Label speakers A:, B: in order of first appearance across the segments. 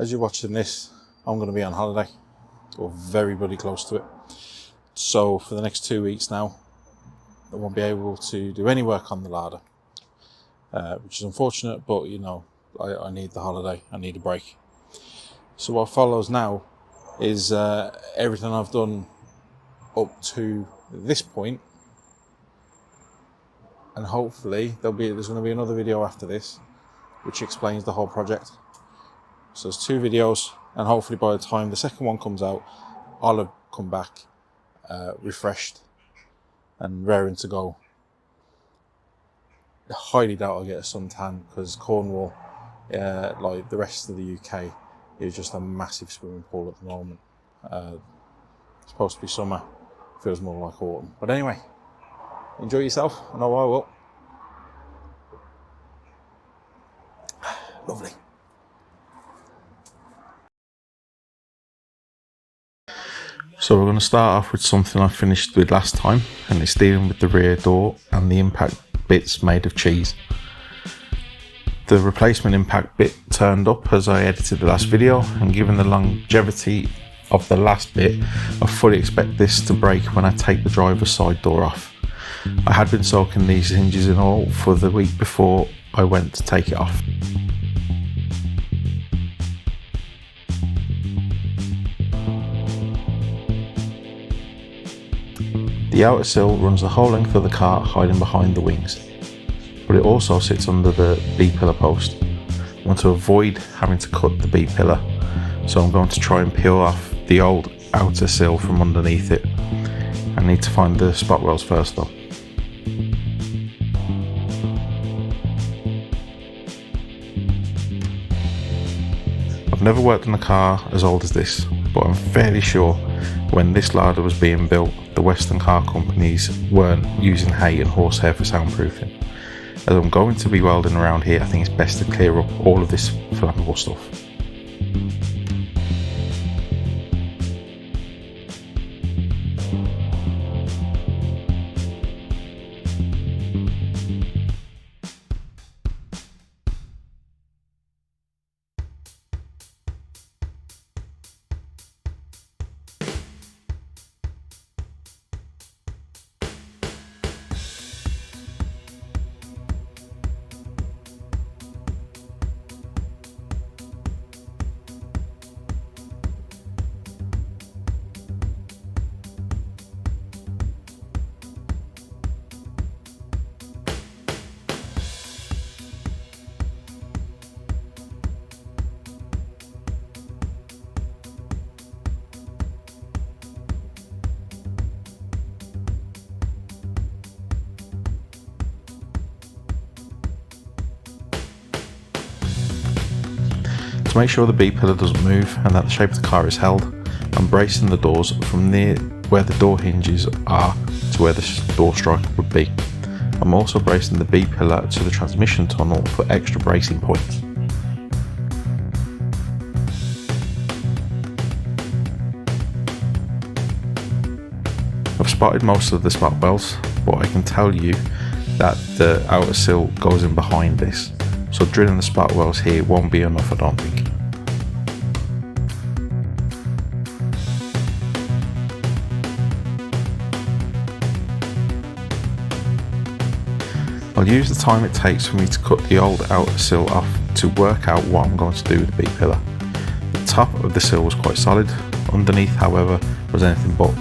A: as you're watching this, I'm going to be on holiday, or very bloody close to it. So for the next 2 weeks now, I won't be able to do any work on the larder, which is unfortunate, but you know, I need the holiday, I need a break. So what follows now is everything I've done up to this point, and hopefully there's going to be another video after this which explains the whole project. So there's 2 videos, and hopefully by the time the second one comes out, I'll have come back refreshed and raring to go. I highly doubt I'll get a suntan, because Cornwall, like the rest of the UK, is just a massive swimming pool at the moment. It's supposed to be summer, feels more like autumn. But anyway, enjoy yourself. I know I will. Lovely. So we're going to start off with something I finished with last time, and it's dealing with the rear door and the impact bits made of cheese. The replacement impact bit turned up as I edited the last video, and given the longevity of the last bit, I fully expect this to break when I take the driver's side door off. I had been soaking these hinges in oil for the week before I went to take it off. The outer sill runs the whole length of the car, hiding behind the wings, but it also sits under the B-pillar post. I want to avoid having to cut the B-pillar, so I'm going to try and peel off the old outer sill from underneath it. I need to find the spot welds first though. I've never worked on a car as old as this, but I'm fairly sure when this larder was being built, the Western car companies weren't using hay and horsehair for soundproofing. As I'm going to be welding around here, I think it's best to clear up all of this flammable stuff. To make sure the B-pillar doesn't move and that the shape of the car is held, I'm bracing the doors from near where the door hinges are to where the door striker would be. I'm also bracing the B-pillar to the transmission tunnel for extra bracing points. I've spotted most of the spot welds, but I can tell you that the outer sill goes in behind this, so drilling the spot welds here won't be enough, I don't think. I'll use the time it takes for me to cut the old outer sill off to work out what I'm going to do with the B-pillar. The top of the sill was quite solid, underneath however was anything but.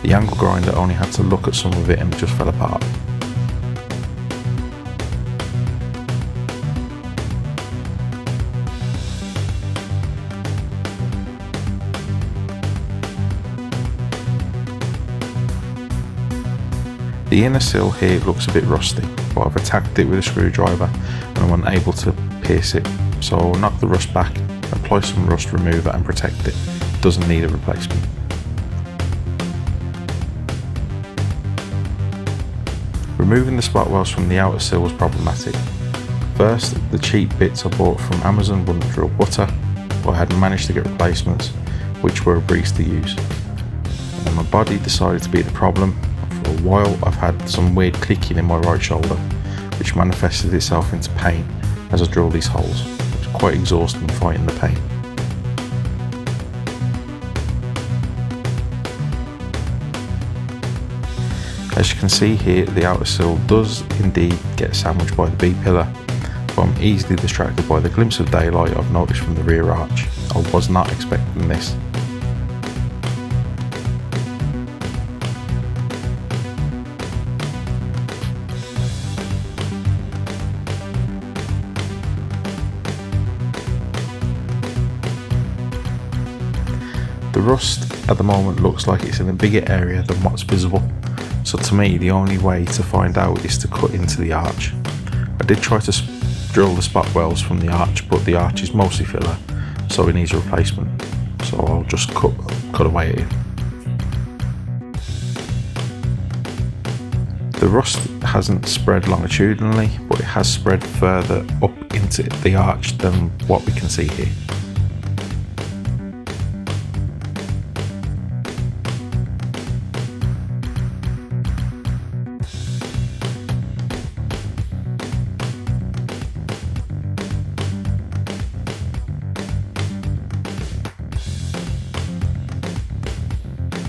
A: The angle grinder only had to look at some of it and it just fell apart. The inner sill here looks a bit rusty, but I've attacked it with a screwdriver and I'm unable to pierce it, so I'll knock the rust back, apply some rust remover and protect it. It doesn't need a replacement. Removing the spot welds from the outer sill was problematic. First, the cheap bits I bought from Amazon wouldn't drill butter, but I had managed to get replacements, which were a breeze to use. And then my body decided to be the problem. For a while I've had some weird clicking in my right shoulder, which manifested itself into pain as I drilled these holes. It was quite exhausting fighting the pain. As you can see here, the outer sill does indeed get sandwiched by the B-pillar, but I'm easily distracted by the glimpse of daylight I've noticed from the rear arch. I was not expecting this. The rust at the moment looks like it's in a bigger area than what's visible, so to me the only way to find out is to cut into the arch. I did try to drill the spot welds from the arch, but the arch is mostly filler, so it needs a replacement, so I'll just cut away at it. The rust hasn't spread longitudinally, but it has spread further up into the arch than what we can see here.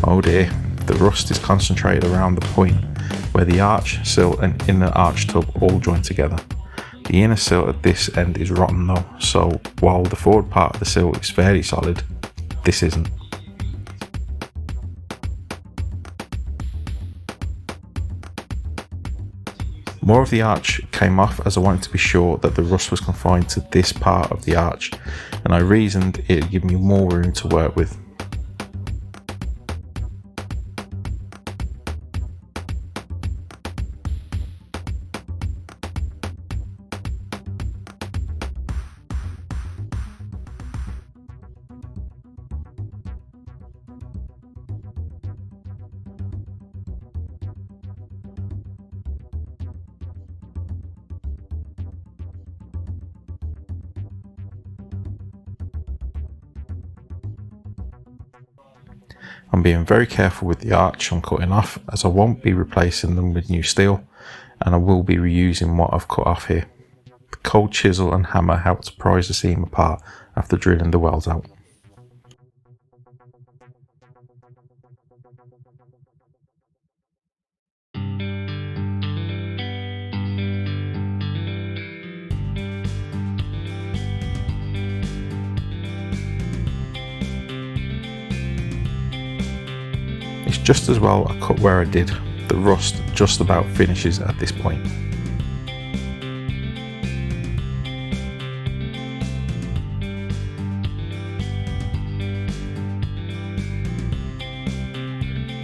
A: Oh dear, the rust is concentrated around the point where the arch sill and inner arch tub all join together. The inner sill at this end is rotten though, so while the forward part of the sill is fairly solid, this isn't. More of the arch came off as I wanted to be sure that the rust was confined to this part of the arch, and I reasoned it'd give me more room to work with. I'm being very careful with the arch I'm cutting off, as I won't be replacing them with new steel, and I will be reusing what I've cut off here. The cold chisel and hammer help to prise the seam apart after drilling the welds out. It's just as well I cut where I did. The rust just about finishes at this point.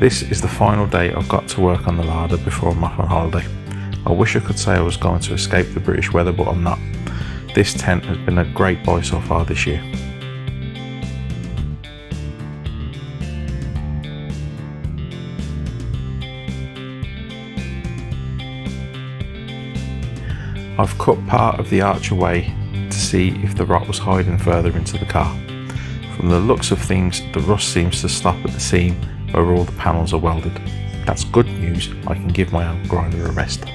A: This is the final day I've got to work on the larder before I'm off on holiday. I wish I could say I was going to escape the British weather, but I'm not. This tent has been a great buy so far this year. I've cut part of the arch away to see if the rot was hiding further into the car. From the looks of things, the rust seems to stop at the seam where all the panels are welded. That's good news, I can give my angle grinder a rest.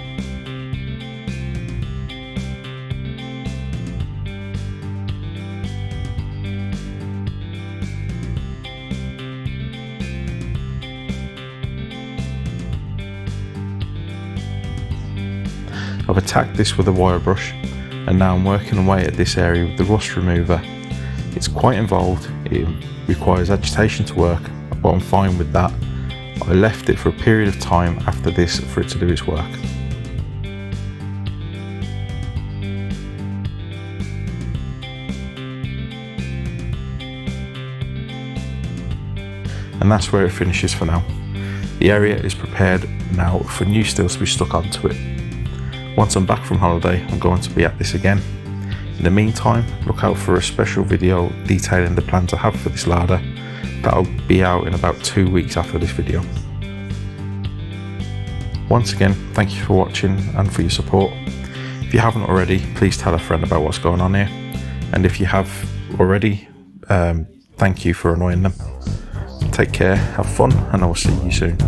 A: I've attacked this with a wire brush, and now I'm working away at this area with the rust remover. It's quite involved, it requires agitation to work, but I'm fine with that. I left it for a period of time after this for it to do its work. And that's where it finishes for now. The area is prepared now for new steel to be stuck onto it. Once I'm back from holiday, I'm going to be at this again. In the meantime, look out for a special video detailing the plans I have for this larder. That'll be out in about 2 weeks after this video. Once again, thank you for watching and for your support. If you haven't already, please tell a friend about what's going on here. And if you have already, thank you for annoying them. Take care, have fun, and I will see you soon.